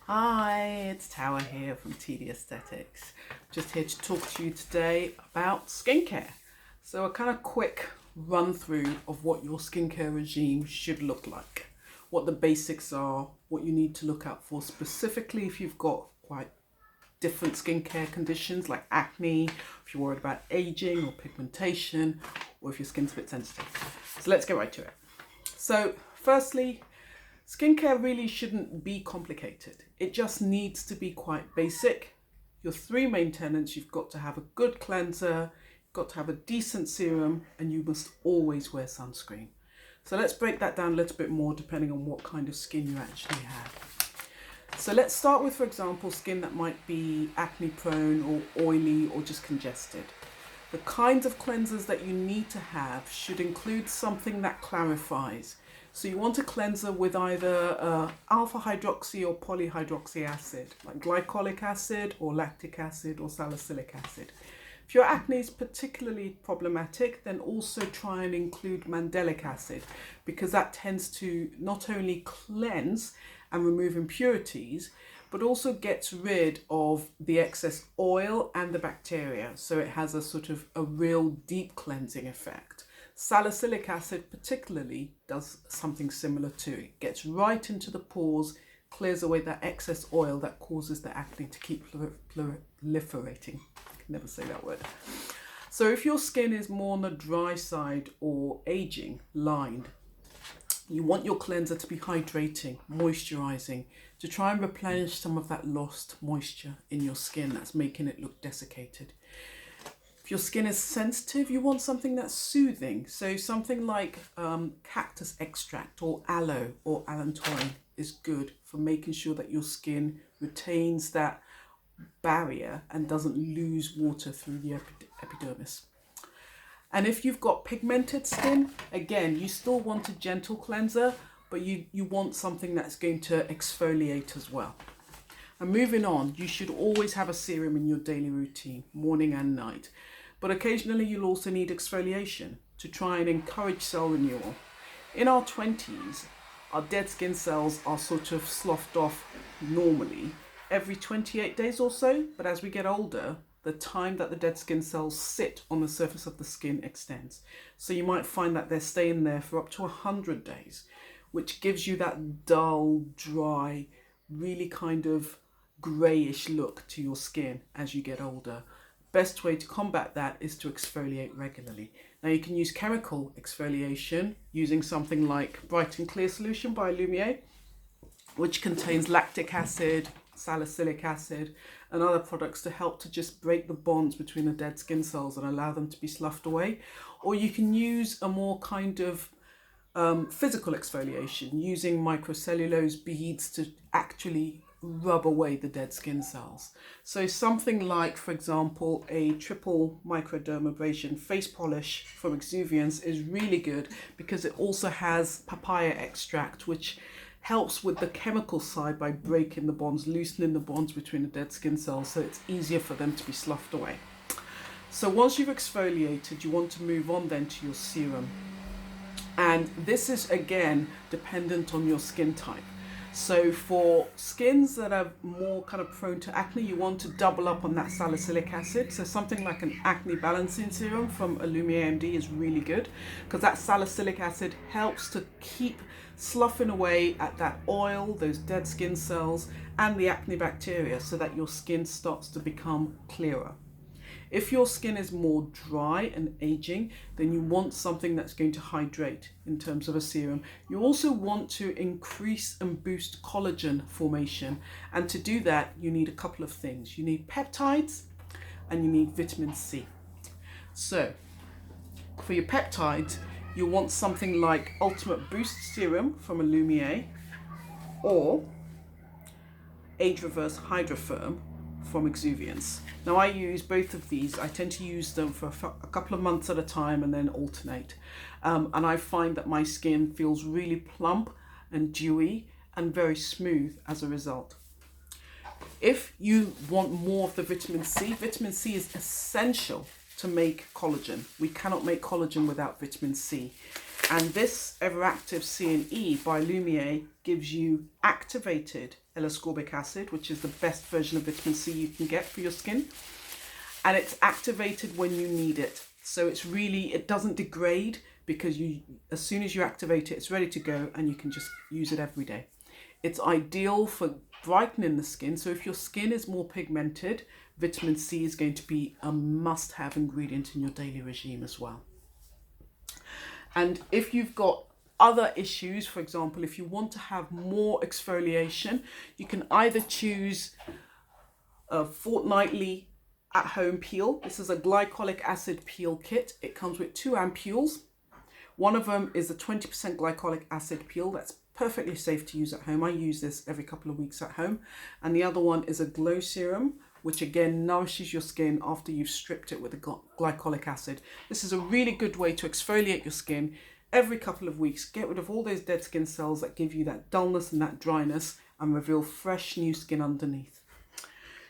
Hi, it's Tower here from TD Aesthetics. Just here to talk to you today about skincare. So a kind of quick run through of what your skincare regime should look like, what the basics are, what you need to look out for specifically if you've got quite different skincare conditions like acne, if you're worried about aging or pigmentation, or if your skin's a bit sensitive. So let's get right to it. So firstly, skincare really shouldn't be complicated. It just needs to be quite basic. Your three main tenets: you've got to have a good cleanser, you've got to have a decent serum, and you must always wear sunscreen. So let's break that down a little bit more depending on what kind of skin you actually have. So let's start with, for example, skin that might be acne prone or oily or just congested. The kinds of cleansers that you need to have should include something that clarifies. So you want a cleanser with either alpha hydroxy or polyhydroxy acid, like glycolic acid or lactic acid or salicylic acid. If your acne is particularly problematic, then also try and include mandelic acid, because that tends to not only cleanse and remove impurities, but also gets rid of the excess oil and the bacteria. So it has a sort of a real deep cleansing effect. Salicylic acid particularly does something similar too. It gets right into the pores, clears away that excess oil that causes the acne to keep proliferating. I can never say that word. So if your skin is more on the dry side or aging, lined, you want your cleanser to be hydrating, moisturizing, to try and replenish some of that lost moisture in your skin that's making it look desiccated. If your skin is sensitive, you want something that's soothing. So something like cactus extract or aloe or allantoin is good for making sure that your skin retains that barrier and doesn't lose water through the epidermis. And if you've got pigmented skin, again, you still want a gentle cleanser, but you want something that's going to exfoliate as well. And moving on, you should always have a serum in your daily routine, morning and night. But occasionally you'll also need exfoliation to try and encourage cell renewal. In our 20s, our dead skin cells are sort of sloughed off normally every 28 days or so, but as we get older, the time that the dead skin cells sit on the surface of the skin extends. So you might find that they're staying there for up to 100 days, which gives you that dull, dry, really kind of greyish look to your skin as you get older. Best way to combat that is to exfoliate regularly. Now you can use chemical exfoliation using something like Bright and Clear Solution by Lumiere, which contains lactic acid, salicylic acid and other products to help to just break the bonds between the dead skin cells and allow them to be sloughed away. Or you can use a more kind of physical exfoliation using microcellulose beads to actually rub away the dead skin cells. So something like, for example, a triple microdermabrasion face polish from Exuviance is really good because it also has papaya extract, which helps with the chemical side by breaking the bonds, loosening the bonds between the dead skin cells, so it's easier for them to be sloughed away. So once you've exfoliated, you want to move on then to your serum. And this is again dependent on your skin type. So for skins that are more kind of prone to acne, you want to double up on that salicylic acid. So something like an acne balancing serum from Lumiere MD is really good because that salicylic acid helps to keep sloughing away at that oil, those dead skin cells, and the acne bacteria so that your skin starts to become clearer. If your skin is more dry and aging, then you want something that's going to hydrate in terms of a serum. You also want to increase and boost collagen formation. And to do that, you need a couple of things. You need peptides and you need vitamin C. So for your peptides, you want something like Ultimate Boost Serum from Lumiere or Age Reverse Hydrofirm from Exuviance. Now I use both of these. I tend to use them for a couple of months at a time and then alternate. And I find that my skin feels really plump and dewy and very smooth as a result. If you want more of the vitamin C is essential to make collagen. We cannot make collagen without vitamin C. And this Everactive C&E by Lumiere gives you activated L-ascorbic acid, which is the best version of vitamin C you can get for your skin. And it's activated when you need it. So it doesn't degrade, because as soon as you activate it, it's ready to go and you can just use it every day. It's ideal for brightening the skin. So if your skin is more pigmented, vitamin C is going to be a must-have ingredient in your daily regime as well. And if you've got other issues, for example, if you want to have more exfoliation, you can either choose a fortnightly at-home peel. This is a glycolic acid peel kit. It comes with 2 ampules. One of them is a 20% glycolic acid peel. That's perfectly safe to use at home. I use this every couple of weeks at home. And the other one is a glow serum, which again nourishes your skin after you've stripped it with the glycolic acid. This is a really good way to exfoliate your skin every couple of weeks. Get rid of all those dead skin cells that give you that dullness and that dryness, and reveal fresh new skin underneath.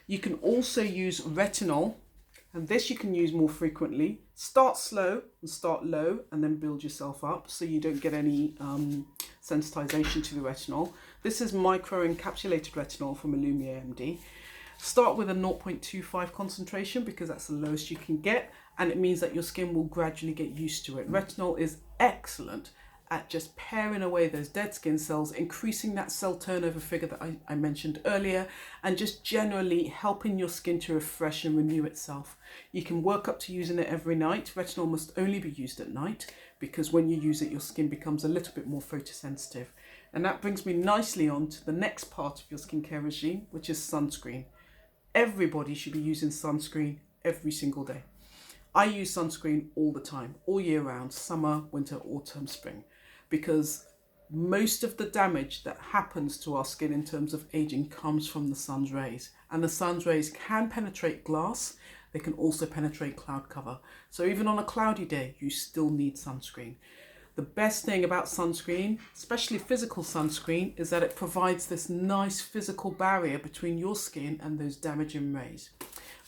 You can also use retinol, and this you can use more frequently. Start slow and start low, and then build yourself up so you don't get any sensitization to the retinol. This is micro-encapsulated retinol from Lumiere MD. Start with a 0.25 concentration because that's the lowest you can get, and it means that your skin will gradually get used to it. Retinol is excellent at just paring away those dead skin cells, increasing that cell turnover figure that I mentioned earlier, and just generally helping your skin to refresh and renew itself. You can work up to using it every night. Retinol must only be used at night, because when you use it, your skin becomes a little bit more photosensitive. And that brings me nicely on to the next part of your skincare regime, which is sunscreen. Everybody should be using sunscreen every single day. I use sunscreen all the time, all year round, summer, winter, autumn, spring, because most of the damage that happens to our skin in terms of aging comes from the sun's rays. And the sun's rays can penetrate glass. They can also penetrate cloud cover. So even on a cloudy day, you still need sunscreen. The best thing about sunscreen, especially physical sunscreen, is that it provides this nice physical barrier between your skin and those damaging rays.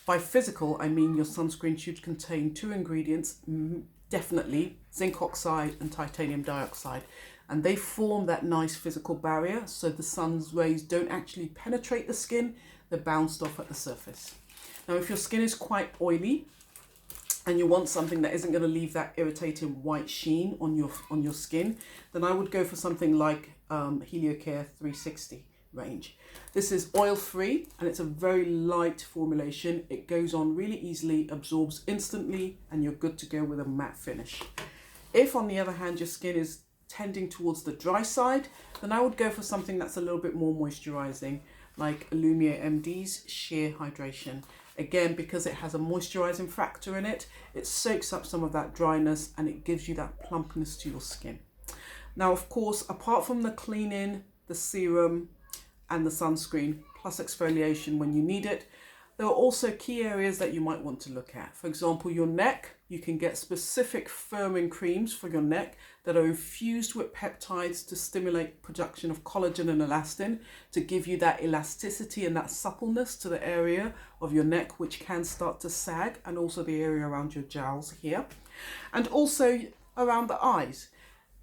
By physical, I mean your sunscreen should contain 2 ingredients, definitely zinc oxide and titanium dioxide. And they form that nice physical barrier, so the sun's rays don't actually penetrate the skin, they're bounced off at the surface. Now, if your skin is quite oily, and you want something that isn't going to leave that irritating white sheen on your skin, then I would go for something like Heliocare 360 range. This is oil-free, and it's a very light formulation. It goes on really easily, absorbs instantly, and you're good to go with a matte finish. If, on the other hand, your skin is tending towards the dry side, then I would go for something that's a little bit more moisturizing, like Lumiere MD's Sheer Hydration. Again, because it has a moisturizing factor in it, it soaks up some of that dryness and it gives you that plumpness to your skin. Now, of course, apart from the cleaning, the serum and the sunscreen, plus exfoliation when you need it, there are also key areas that you might want to look at. For example, your neck. You can get specific firming creams for your neck that are infused with peptides to stimulate production of collagen and elastin, to give you that elasticity and that suppleness to the area of your neck, which can start to sag, and also the area around your jowls here, and also around the eyes.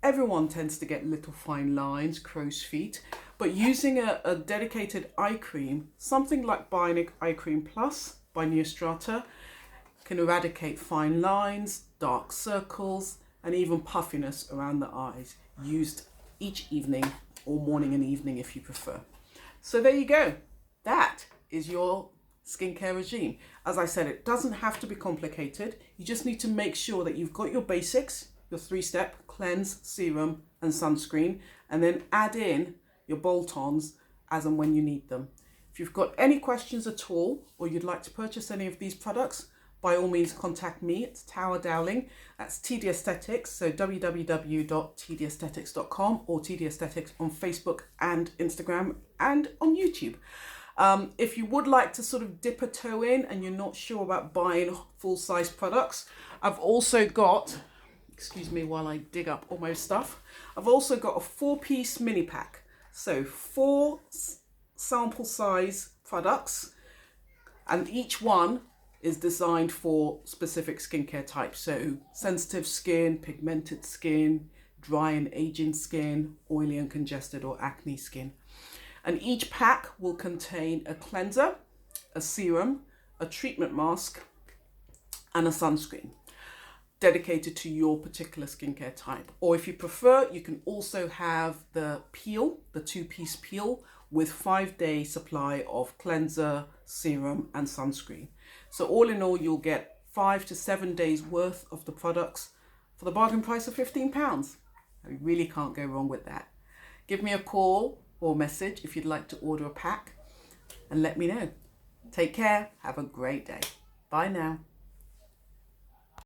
Everyone tends to get little fine lines, crow's feet, but using a dedicated eye cream, something like Bionic Eye Cream Plus by Neostrata, can eradicate fine lines, dark circles, and even puffiness around the eyes, used each evening or morning and evening if you prefer. So there you go. That is your skincare regime. As I said, it doesn't have to be complicated. You just need to make sure that you've got your basics, your 3-step cleanse, serum, and sunscreen, and then add in your bolt-ons as and when you need them. If you've got any questions at all, or you'd like to purchase any of these products, by all means contact me. It's Tower Dowling. That's TD Aesthetics, so www.tdaesthetics.com, or TD Aesthetics on Facebook and Instagram and on YouTube. If you would like to sort of dip a toe in and you're not sure about buying full-size products, I've also got, excuse me while I dig up all my stuff, I've also got a 4-piece mini pack. So 4 sample size products, and each one is designed for specific skincare types. So sensitive skin, pigmented skin, dry and aging skin, oily and congested or acne skin. And each pack will contain a cleanser, a serum, a treatment mask, and a sunscreen dedicated to your particular skincare type. Or if you prefer, you can also have the peel, the 2-piece peel with 5-day supply of cleanser, serum, and sunscreen. So all in all, you'll get 5 to 7 days worth of the products for the bargain price of £15. You really can't go wrong with that. Give me a call or message if you'd like to order a pack and let me know. Take care. Have a great day. Bye now.